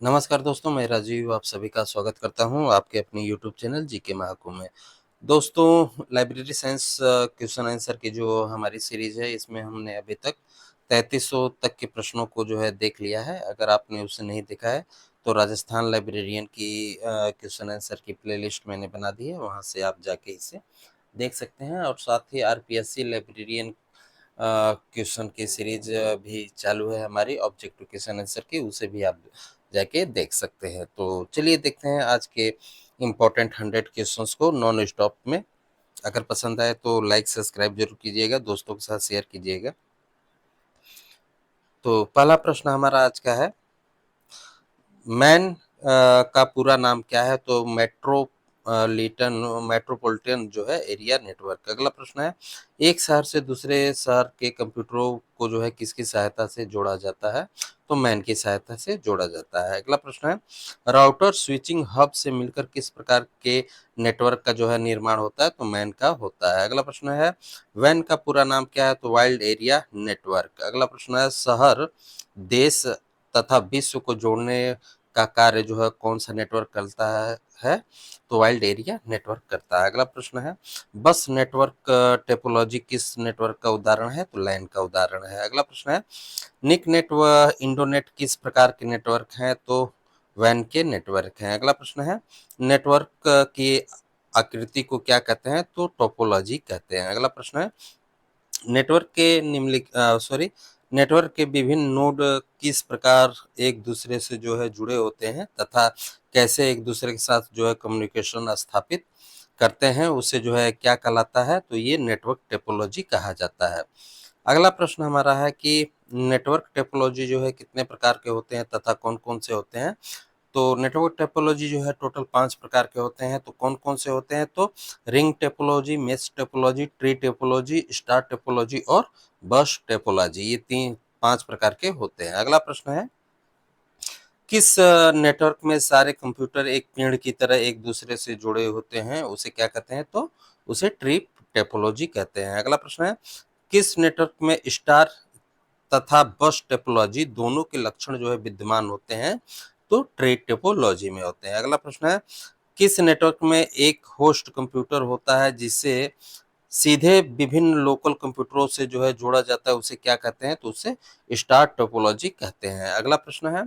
नमस्कार दोस्तों, मैं राजीव आप सभी का स्वागत करता हूं आपके अपने यूट्यूब चैनल जीके महाकुंभ में। दोस्तों, लाइब्रेरी साइंस क्वेश्चन आंसर की जो हमारी सीरीज है, इसमें हमने अभी तक 3300 तक के प्रश्नों को जो है देख लिया है। अगर आपने उसे नहीं देखा है, तो राजस्थान लाइब्रेरियन की क्वेश्चन आंसर की प्लेलिस्ट मैंने बना दी है, वहाँ से आप जाके इसे देख सकते हैं। और साथ ही आरपीएससी लाइब्रेरियन क्वेश्चन की सीरीज भी चालू है हमारी ऑब्जेक्टिव क्वेश्चन आंसर की, उसे भी आप जाके देख सकते हैं। तो चलिए देखते हैं आज के इम्पोर्टेंट 100 क्वेश्चंस को नॉन स्टॉप में। अगर पसंद आए तो लाइक सब्सक्राइब जरूर कीजिएगा, दोस्तों के साथ शेयर कीजिएगा। तो पहला प्रश्न हमारा आज का है, मैन का पूरा नाम क्या है? तो मेट्रोपॉलिटन जो है एरिया नेटवर्क। अगला प्रश्न है, एक शहर से दूसरे शहर के कंप्यूटरों को जो है किसकी सहायता से जोड़ा जाता है? तो मैन की सहायता से जोड़ा जाता है। अगला प्रश्न है, राउटर स्विचिंग हब से मिलकर किस प्रकार के नेटवर्क का जो है निर्माण होता है? तो मैन का होता है। अगला प्रश्न है, वैन का पूरा नाम क्या है? तो वाइल्ड एरिया नेटवर्क। अगला प्रश्न है, शहर, देश तथा विश्व को जोड़ने का कार्य जो है कौन सा नेटवर्क करता है? तो वाइल्ड एरिया नेटवर्क करता है। अगला प्रश्न है, बस नेटवर्क टोपोलॉजी किस नेटवर्क का उदाहरण है? तो लैन का उदाहरण है। अगला प्रश्न है, निक नेट व इंडोनेट किस प्रकार के नेटवर्क हैं? तो वैन के नेटवर्क हैं। अगला प्रश्न है, नेटवर्क की आकृति को क्या कहते हैं? तो टोपोलॉजी कहते हैं। अगला प्रश्न है, नेटवर्क के नेटवर्क के विभिन्न नोड किस प्रकार एक दूसरे से जो है जुड़े होते हैं तथा कैसे एक दूसरे के साथ जो है कम्युनिकेशन स्थापित करते हैं, उसे जो है क्या कहलाता है? तो ये नेटवर्क टोपोलॉजी कहा जाता है। अगला प्रश्न हमारा है कि नेटवर्क टोपोलॉजी जो है कितने प्रकार के होते हैं तथा कौन कौन से होते हैं? तो नेटवर्क टोपोलॉजी जो है टोटल 5 प्रकार के होते हैं। तो कौन-कौन से होते हैं? तो ring topology, mesh topology, tree topology, star topology और बस टोपोलॉजी, ये 5 प्रकार के होते हैं। अगला प्रश्न है, किस नेटवर्क में सारे कंप्यूटर एक पेड़ की तरह एक दूसरे से जुड़े होते हैं, उसे क्या कहते हैं? तो उसे ट्री टोपोलॉजी कहते हैं। अगला प्रश्न है, किस नेटवर्क में स्टार तथा बस टोपोलॉजी दोनों के लक्षण जो है विद्यमान होते हैं? तो ट्री टोपोलॉजी में होते हैं। अगला प्रश्न है, किस नेटवर्क में एक होस्ट कंप्यूटर होता है जिसे सीधे विभिन्न लोकल कंप्यूटरों से जो है जोड़ा जाता है, उसे क्या कहते हैं? तो उसे स्टार टोपोलॉजी कहते हैं। अगला प्रश्न है,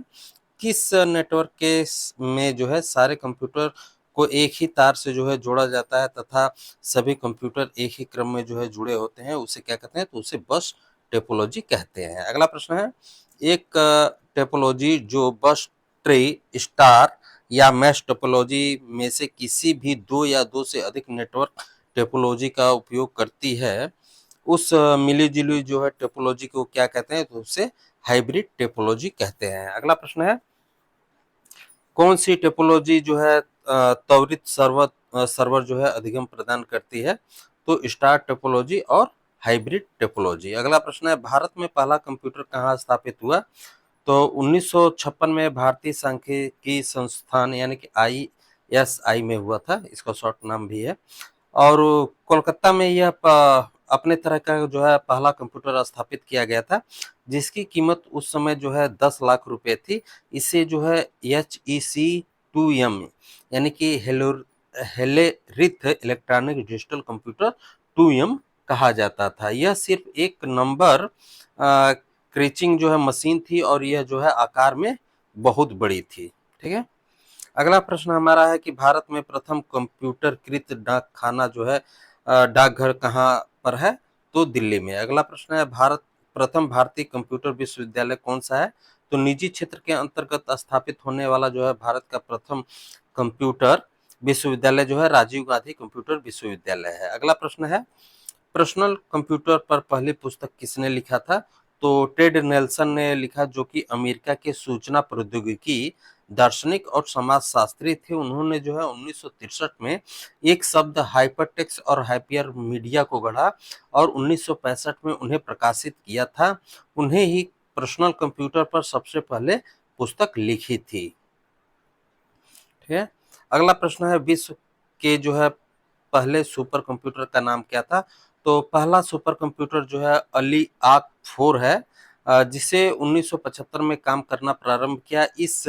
किस नेटवर्क के में जो है सारे कंप्यूटर को एक ही तार से जो है जोड़ा जाता है तथा सभी कंप्यूटर एक ही क्रम में जो है जुड़े होते हैं, उसे क्या कहते हैं? तो उसे बस टोपोलॉजी कहते हैं। अगला प्रश्न है, एक टोपोलॉजी जो बस, ट्री, स्टार या मैश टोपोलॉजी में से किसी भी दो या दो से अधिक नेटवर्क टोपोलॉजी का उपयोग करती है, उस मिली-जुली जो है टोपोलॉजी को क्या कहते हैं? तो उसे हाइब्रिड टोपोलॉजी कहते हैं। अगला प्रश्न है, कौन सी टोपोलॉजी जो है त्वरित सर्वर जो है अधिगम प्रदान करती है? तो स्टार टोपोलॉजी और हाइब्रिड टोपोलॉजी। अगला प्रश्न है, भारत में पहला कंप्यूटर कहाँ स्थापित हुआ? तो 1956 में भारतीय सांख्यिकी संस्थान यानी कि आईएसआई में हुआ था, इसका शॉर्ट नाम भी है। और कोलकाता में यह अपने तरह का जो है पहला कंप्यूटर स्थापित किया गया था, जिसकी कीमत उस समय जो है 10 लाख रुपए थी। इसे जो है HEC-2M यानी कि हेलेरिथ इलेक्ट्रॉनिक डिजिटल कंप्यूटर 2M कहा जाता था। यह सिर्फ एक नंबर क्रीचिंग जो है मशीन थी और यह जो है आकार में बहुत बड़ी थी। ठीक है। अगला प्रश्न हमारा है कि भारत में प्रथम कंप्यूटरकृत डाक खाना जो है डाकघर कहाँ पर है? तो दिल्ली में। अगला प्रश्न है, प्रथम भारतीय कंप्यूटर विश्वविद्यालय कौन सा है? तो निजी क्षेत्र के अंतर्गत स्थापित होने वाला जो है भारत का प्रथम कंप्यूटर विश्वविद्यालय जो है राजीव गांधी कंप्यूटर विश्वविद्यालय है। अगला प्रश्न है, पर्सनल कंप्यूटर पर पहली पुस्तक किसने लिखा था? तो टेड नेल्सन ने लिखा, जो कि अमेरिका के सूचना प्रौद्योगिकी दार्शनिक और समाजशास्त्री थे। उन्होंने जो है 1963 में एक शब्द हाइपरटेक्स्ट और हाइपर मीडिया को गढ़ा और 1965 में उन्हें प्रकाशित किया था। उन्हें ही पर्सनल कंप्यूटर पर सबसे पहले पुस्तक लिखी थी। ठीक है। अगला प्रश्न है, विश्व के जो है पहले सुपर कंप्यूटर का नाम क्या था? तो पहला सुपर कंप्यूटर जो है अली आक 4 है, जिसे 1975 में काम करना प्रारंभ किया। इस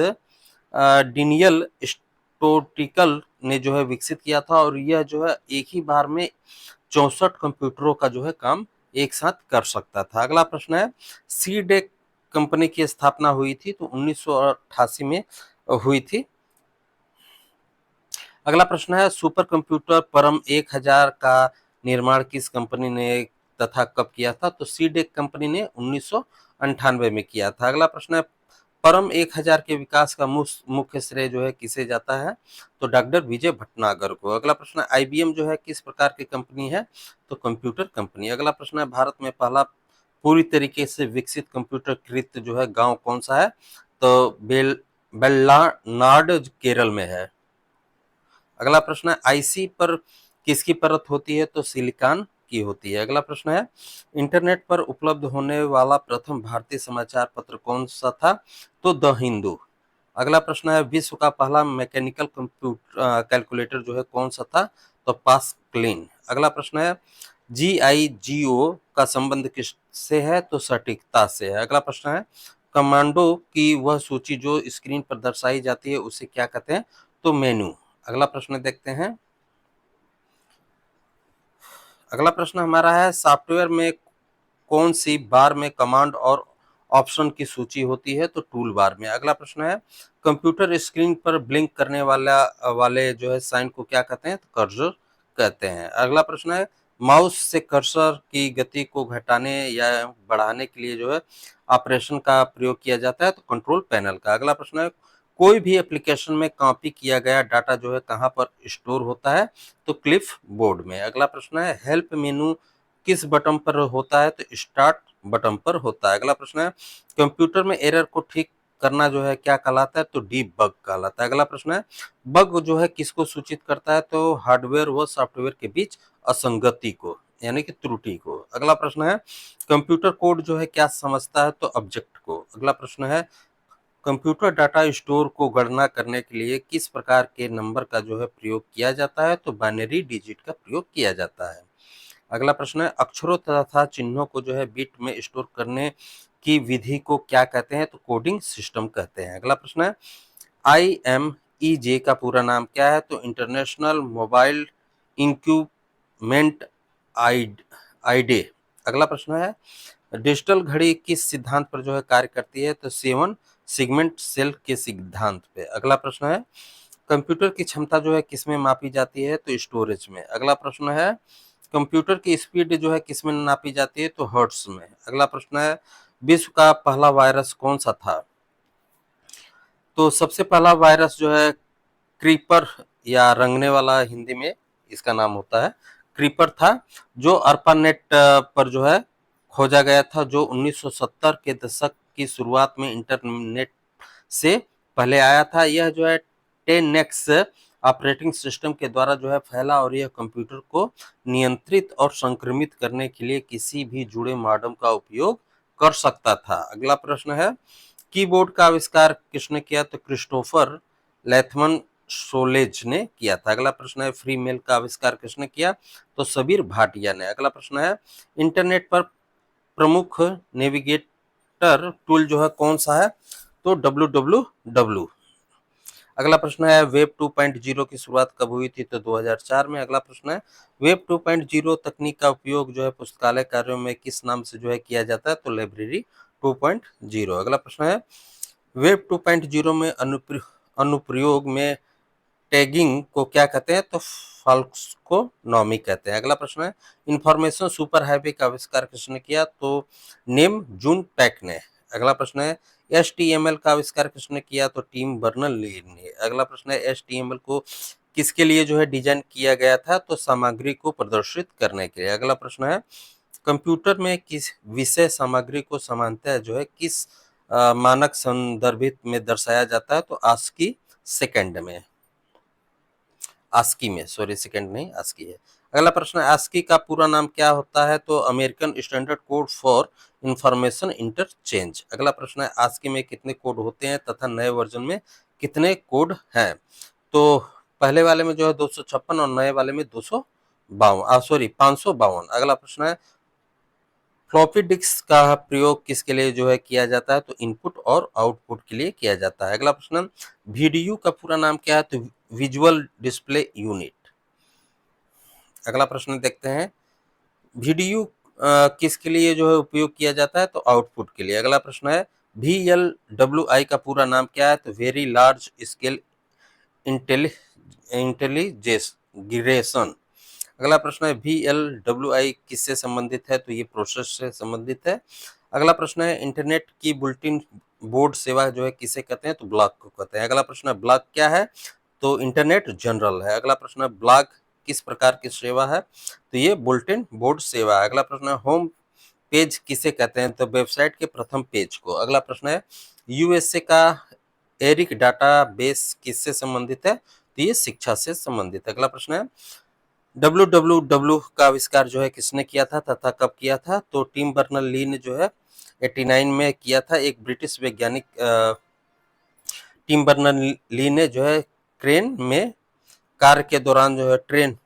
डिनियल स्टोटिकल ने जो है विकसित किया था और यह जो है एक ही बार में 64 कंप्यूटरों का जो है काम एक साथ कर सकता था। अगला प्रश्न है, सीडेक कंपनी की स्थापना हुई थी तो 1988 में हुई थी। अगला प्रश्न है, सुपर कंप्यूटर परम 1000 का निर्माण किस कंपनी ने तथा कब किया था? तो सीडेक कंपनी ने 1998 में किया था। अगला प्रश्न है, परम 1000 के विकास का मुख्य श्रेय जो है किसे जाता है? तो डॉक्टर विजय भटनागर को। अगला प्रश्न है, आईबीएम जो है किस प्रकार की कंपनी है? तो कंप्यूटर कंपनी। अगला प्रश्न है, भारत में पहला पूरी तरीके से विकसित कंप्यूटर कृत जो है गांव कौन सा है? तो बेल्लानाड केरल में है। अगला प्रश्न है, आईसी पर किसकी परत होती है? तो सिलिकॉन की होती है। अगला प्रश्न है, इंटरनेट पर उपलब्ध होने वाला प्रथम भारतीय समाचार पत्र कौन सा था? तो द हिंदू। अगला प्रश्न है, विश्व का पहला मैकेनिकल कंप्यूटर कैलकुलेटर जो है कौन सा था? तो पास्कलिन। अगला प्रश्न है, जीआईजीओ का संबंध किससे है? तो सटीकता से है। अगला प्रश्न है, कमांडो की वह सूची जो स्क्रीन पर दर्शाई जाती है उसे क्या कहते हैं? तो मेनू। अगला प्रश्न देखते हैं। अगला प्रश्न हमारा है, सॉफ्टवेयर में कौन सी बार में कमांड और ऑप्शन की सूची होती है? तो टूल बार में। अगला प्रश्न है, कंप्यूटर स्क्रीन पर ब्लिंक करने वाले जो है साइन को क्या कहते हैं? तो कर्सर कहते हैं। अगला प्रश्न है, माउस से कर्सर की गति को घटाने या बढ़ाने के लिए जो है ऑपरेशन का प्रयोग किया जाता है? तो कंट्रोल पैनल का। अगला प्रश्न है, कोई भी एप्लीकेशन में कॉपी किया गया डाटा जो है कहाँ पर स्टोर होता है? तो क्लिफ बोर्ड में। अगला प्रश्न है, हेल्प मेनू किस बटन पर होता है? तो स्टार्ट बटन पर होता है। अगला प्रश्न है, कंप्यूटर में एरर को ठीक करना जो है क्या कहलाता है? तो डीबग कहलाता है। अगला प्रश्न है, बग जो है किसको सूचित करता है? तो हार्डवेयर व सॉफ्टवेयर के बीच असंगति को, यानी कि त्रुटि को। अगला प्रश्न है, कंप्यूटर कोड जो है क्या समझता है? तो ऑब्जेक्ट को। अगला प्रश्न है, कंप्यूटर डाटा स्टोर को गणना करने के लिए किस प्रकार के नंबर का जो है प्रयोग किया जाता है? तो बाइनरी डिजिट का प्रयोग किया जाता है। अगला प्रश्न है, अक्षरों तथा चिन्हों को जो है बिट में स्टोर करने की विधि को क्या कहते हैं? तो कोडिंग सिस्टम कहते हैं। अगला प्रश्न है, IMEJ का पूरा नाम क्या है? तो इंटरनेशनल मोबाइल इंक्यूबमेंट आईडे। अगला प्रश्न है, डिजिटल घड़ी किस सिद्धांत पर जो है कार्य करती है? तो 7 सेगमेंट सेल के सिद्धांत पे। अगला प्रश्न है, कंप्यूटर की क्षमता जो है किसमें मापी जाती है? तो स्टोरेज में। अगला प्रश्न है, कंप्यूटर की स्पीड जो है किसमें नापी जाती है? तो हर्ट्ज में। अगला प्रश्न है, विश्व का पहला वायरस कौन सा था? तो सबसे पहला वायरस जो है क्रीपर या रंगने वाला हिंदी में इसका नाम होता है, क्रीपर था, जो अर्पानेट पर जो है खोजा गया था, जो 1970 के दशक की शुरुआत में इंटरनेट से पहले आया था। यह जो है 10X ऑपरेटिंग सिस्टम के द्वारा जो है फैला और यह कंप्यूटर को नियंत्रित और संक्रमित करने के लिए किसी भी जुड़े मॉडेम का उपयोग कर सकता था। अगला प्रश्न है, कीबोर्ड का आविष्कार किसने किया? तो क्रिस्टोफर लेथमन सोलेज ने किया था। अगला प्रश्न है, फ्री मेल का आविष्कार किसने किया? तो सबीर भाटिया ने। अगला प्रश्न है, इंटरनेट पर प्रमुख नेविगेटर टूल जो है कौन सा है? तो www। अगला प्रश्न है, वेब 2.0 की शुरुआत कब हुई थी? तो 2004 में। अगला प्रश्न है, वेब 2.0 तकनीक का उपयोग जो है पुस्तकालय कार्यों में किस नाम से जो है किया जाता है? तो लाइब्रेरी 2.0। अगला प्रश्न है, वेब 2.0 में अनुप्रयोग में टैगिंग को क्या कहते हैं? तो फाल्कोनॉमी कहते हैं। अगला प्रश्न है, इंफॉर्मेशन सुपर हाईवे का आविष्कार किसने किया? तो नेम जून पैक ने। अगला प्रश्न है, HTML का आविष्कार किसने किया? तो टिम बर्नर्स-ली ने। अगला प्रश्न है, HTML को किसके लिए जो है डिजाइन किया गया था? तो सामग्री को प्रदर्शित करने के लिए। अगला प्रश्न है, कंप्यूटर में किस विषय सामग्री को सामान्यतः जो है किस मानक संदर्भित में दर्शाया जाता है? तो आस्की सेकंड में, आस्की में, सॉरी सेकंड नहीं आस्की है। अगला प्रश्न है, आस्की का पूरा नाम क्या होता है? तो American standard code for information interchange. अगला प्रश्न है, आस्की में कितने कोड होते हैं तथा नए वर्जन में कितने कोड हैं? तो पहले वाले में जो है 256 और नए वाले में 252, सॉरी 552। अगला प्रश्न है, फ्लॉपी डिस्क का प्रयोग किसके लिए जो है किया जाता है? तो इनपुट और आउटपुट के लिए किया जाता है। अगला प्रश्न, वीडीयू का पूरा नाम क्या है? तो विजुअल डिस्प्ले यूनिट। अगला प्रश्न देखते हैं, वीडीयू किसके लिए जो है उपयोग किया जाता है? तो आउटपुट के लिए। अगला प्रश्न है, VLWI का पूरा नाम क्या है? तो वेरी लार्ज स्केल इंटेलिजेशन। अगला प्रश्न है, VLWI किससे संबंधित है? तो ये प्रोसेस से संबंधित है। अगला प्रश्न है, इंटरनेट की बुलेटिन बोर्ड सेवा जो है किसे कहते हैं? तो ब्लॉग को कहते हैं। अगला प्रश्न है, ब्लॉग क्या है? तो इंटरनेट जनरल है। अगला प्रश्न है, ब्लॉग किस प्रकार की सेवा है? तो ये बुलेटिन बोर्ड सेवा है। अगला प्रश्न है, होम पेज किसे कहते हैं? तो वेबसाइट के प्रथम पेज को। अगला प्रश्न है, यूएसए का एरिक डाटा बेस किससे संबंधित है? तो ये शिक्षा से संबंधित है। अगला प्रश्न है, WWW का आविष्कार जो है किसने किया था तथा कब किया था? तो टिम बर्नर ली ने जो है 89 में किया था। एक ब्रिटिश वैज्ञानिक टिम बर्नर ली ने जो है क्रेन में कार्य के दौरान जो है क्रेन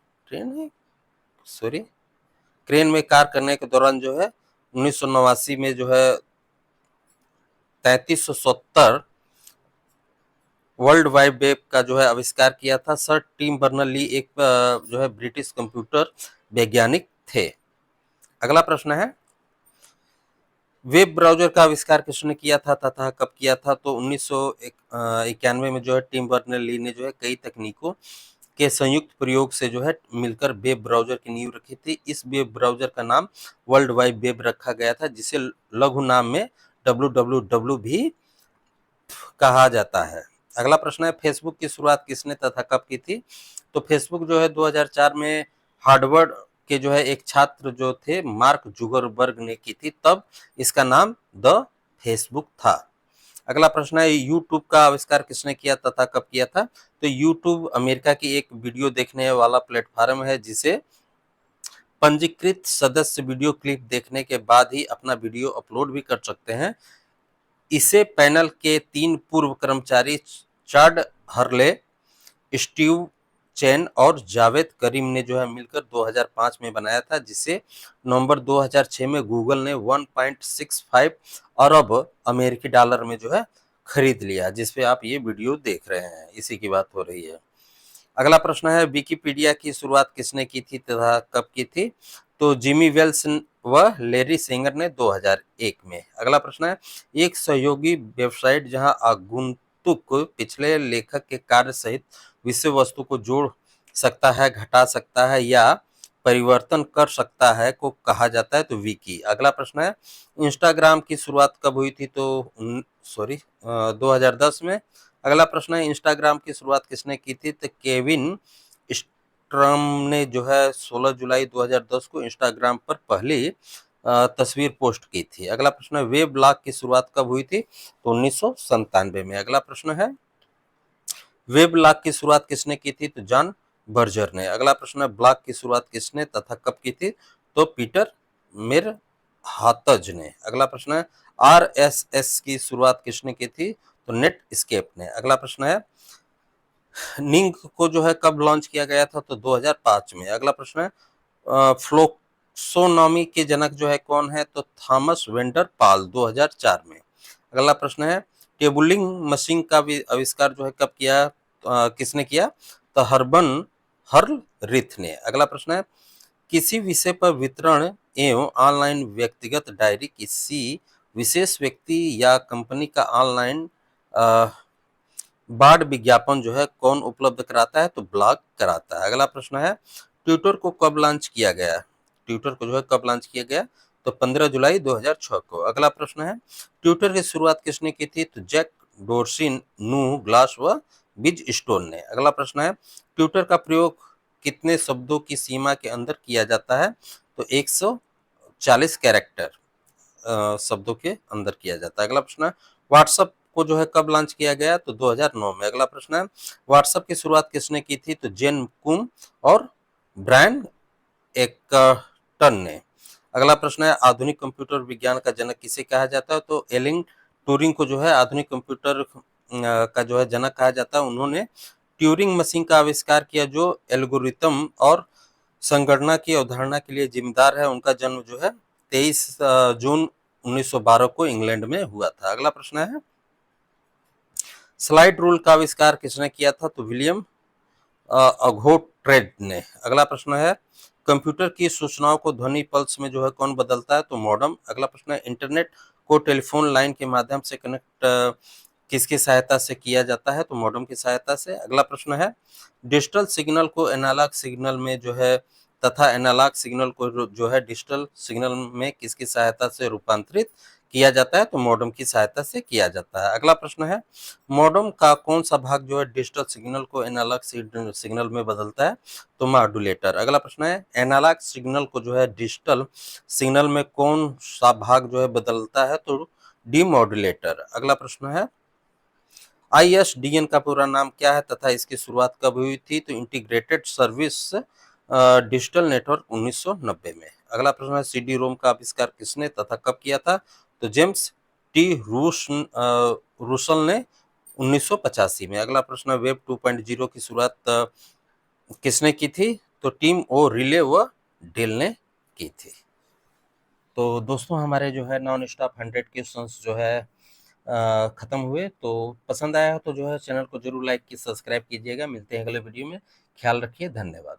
में कार्य करने के दौरान जो है 1989 में जो है 3370 वर्ल्ड वाइड वेब का जो है आविष्कार किया था। सर टिम बर्नर ली एक जो है ब्रिटिश कंप्यूटर वैज्ञानिक थे। अगला प्रश्न है, वेब ब्राउजर का आविष्कार किसने किया था तथा कब किया था? तो 1991 में जो है टिम बर्नर ली ने जो है कई तकनीकों के संयुक्त प्रयोग से जो है मिलकर वेब ब्राउजर की नींव रखी थी। इस वेब ब्राउजर का नाम वर्ल्ड वाइड वेब रखा गया था, जिसे लघु नाम में WWW भी कहा जाता है। अगला प्रश्न है, फेसबुक की शुरुआत किसने तथा कब की थी? तो फेसबुक जो है 2004 में हार्वर्ड के जो है एक छात्र जो थे मार्क जुगरबर्ग ने की थी, तब इसका नाम द फेसबुक था। अगला प्रश्न है, यूट्यूब का आविष्कार किसने किया तथा कब किया था? तो यूट्यूब अमेरिका की एक वीडियो देखने वाला प्लेटफॉर्म है, जिसे पंजीकृत सदस्य वीडियो क्लिप देखने के बाद ही अपना वीडियो अपलोड भी कर सकते हैं। इसे पैनल के 3 पूर्व कर्मचारी चाड हर्ले, स्टीव चैन और जावेद करीम ने जो है मिलकर 2005 में बनाया था, जिसे नवंबर 2006 में गूगल ने 1.65 अरब अमेरिकी डॉलर में जो है खरीद लिया, जिसपे आप ये वीडियो देख रहे हैं, इसी की बात हो रही है। अगला प्रश्न है, विकिपीडिया की शुरुआत किसने की थी तथा कब की थी? तो जिमी वेल्स व लेरी सेंगर ने 2001 में। अगला प्रश्न है, एक सहयोगी वेबसाइट जहां आगंतुक पिछले लेखक के कार्य सहित विषय वस्तु को जोड़ सकता है, घटा सकता है या परिवर्तन कर सकता है को कहा जाता है? तो विकी। अगला प्रश्न है, इंस्टाग्राम की शुरुआत कब हुई थी? तो 2010 में। अगला प्रश्न है, इंस्टाग्राम की शुरुआत किसने की थी? तो केविन स्ट्रम ने जो है 16 जुलाई 2010 को इंस्टाग्राम पर पहली तस्वीर पोस्ट की थी। अगला प्रश्न है, वेब ब्लॉग की शुरुआत कब हुई थी? तो 1997 में। अगला प्रश्न है, वेब ब्लॉग की शुरुआत किसने की थी? तो जॉन बर्जर ने। अगला प्रश्न है, ब्लॉग की शुरुआत किसने तथा कब की थी? तो पीटर मेर हातज ने। अगला प्रश्न है, RSS की शुरुआत किसने की थी? तो नेट स्केप ने। अगला प्रश्न है, निंग को जो है कब लॉन्च किया गया था? तो 2005 में। अगला प्रश्न है, फ्लोक्सोनॉमी के जनक जो है कौन है? तो थॉमस वेंडर पाल 2004 में। अगला प्रश्न है, टेबुलिंग मशीन का भी आविष्कार जो है कब किया, किसने किया? तो हर्ल रिथ ने। अगला प्रश्न है, किसी विषय पर वितरण एवं ऑनलाइन व्यक्तिगत डायरी किसी विशेष व्यक्ति या कंपनी का ऑनलाइन बाढ़ विज्ञापन जो है कौन उपलब्ध कराता है? तो ब्लॉग कराता है। अगला प्रश्न है, ट्विटर को कब लॉन्च किया गया? ट्विटर को जो है कब लॉन्च किया गया? तो 15 जुलाई 2006 को। अगला प्रश्न है, ट्विटर की शुरुआत किसने की थी? तो जैक डोर्सी, नू ग्लास व बिज स्टोन ने। अगला प्रश्न है, ट्विटर का प्रयोग कितने शब्दों की सीमा के अंदर किया जाता है? तो 140 कैरेक्टर शब्दों के अंदर किया जाता है। अगला प्रश्न है, व्हाट्सएप को जो है कब लॉन्च किया गया? तो 2009 में। अगला प्रश्न है, व्हाट्सएप की शुरुआत किसने की थी? तो जेन कुम और ब्रायन एकटन ने। अगला प्रश्न है, आधुनिक कंप्यूटर विज्ञान का जनक किसे कहा जाता है? तो एलन ट्यूरिंग को जो है आधुनिक कंप्यूटर का जो है जनक कहा जाता है। उन्होंने ट्यूरिंग मशीन का आविष्कार किया, जो एल्गोरिथम और संगणना की अवधारणा के लिए जिम्मेदार है। उनका जन्म जो है 23 जून 1912 को इंग्लैंड में हुआ था। अगला प्रश्न है, स्लाइड रूल का आविष्कार किसने किया था? तो विलियम अगोट्रेड ने। अगला प्रश्न है, कंप्यूटर की सूचनाओं को ध्वनि पल्स में जो है कौन बदलता है? तो मॉडेम। अगला प्रश्न है, इंटरनेट को टेलीफोन लाइन के माध्यम से कनेक्ट किसकी सहायता से किया जाता है? तो मॉडेम की सहायता से। अगला प्रश्न है, डिजिटल सिग्नल को एनालॉग सिग्नल में जो है तथा एनालॉग सिग्नल को जो है डिजिटल सिग्नल में किसकी सहायता से रूपांतरित किया जाता है? तो मॉडेम की सहायता से किया जाता है। अगला प्रश्न है, मॉडेम का कौन सा भाग जो है डिजिटल सिग्नल को एनालॉग सिग्नल में बदलता है? तो मॉड्यूलेटर। अगला प्रश्न है, एनालॉग सिग्नल को जो है डिजिटल सिग्नल में कौन सा भाग जो है बदलता है? तो डीमॉड्यूलेटर। अगला प्रश्न है, ISDN का पूरा नाम क्या है तथा इसकी शुरुआत कब हुई थी? तो इंटीग्रेटेड सर्विस डिजिटल नेटवर्क 1990 में। अगला प्रश्न है, CD रोम का आविष्कार किसने तथा कब किया था? तो जेम्स टी रूसल ने 1985 में। अगला प्रश्न है, वेब 2.0 की शुरुआत किसने की थी? तो टीम ओ रिले व डेल ने की थी। तो दोस्तों हमारे जो है नॉन स्टॉप 100 क्वेश्चंस जो है खत्म हुए। तो पसंद आया हो तो जो है चैनल को जरूर लाइक की सब्सक्राइब कीजिएगा। मिलते हैं अगले वीडियो में। ख्याल रखिए। धन्यवाद।